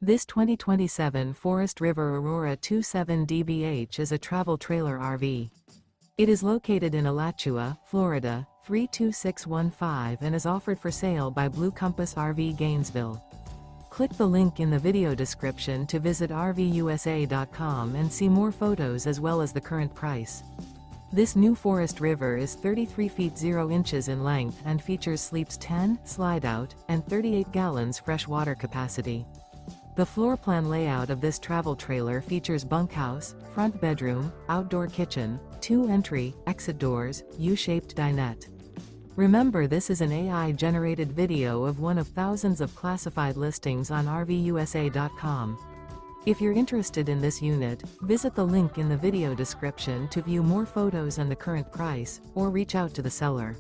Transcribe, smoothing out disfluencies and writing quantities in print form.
This 2027 Forest River Aurora 27 DBH is a travel trailer RV. It is located in Alachua, Florida, 32615 and is offered for sale by Blue Compass RV Gainesville. Click the link in the video description to visit RVUSA.com and see more photos as well as the current price. This new Forest River is 33 feet 0 inches in length and features sleeps 10, slide-out, and 38 gallons fresh water capacity. The floor plan layout of this travel trailer features bunkhouse, front bedroom, outdoor kitchen, 2 entry, exit doors, U-shaped dinette. Remember, this is an AI-generated video of one of thousands of classified listings on RVUSA.com. If you're interested in this unit, visit the link in the video description to view more photos and the current price, or reach out to the seller.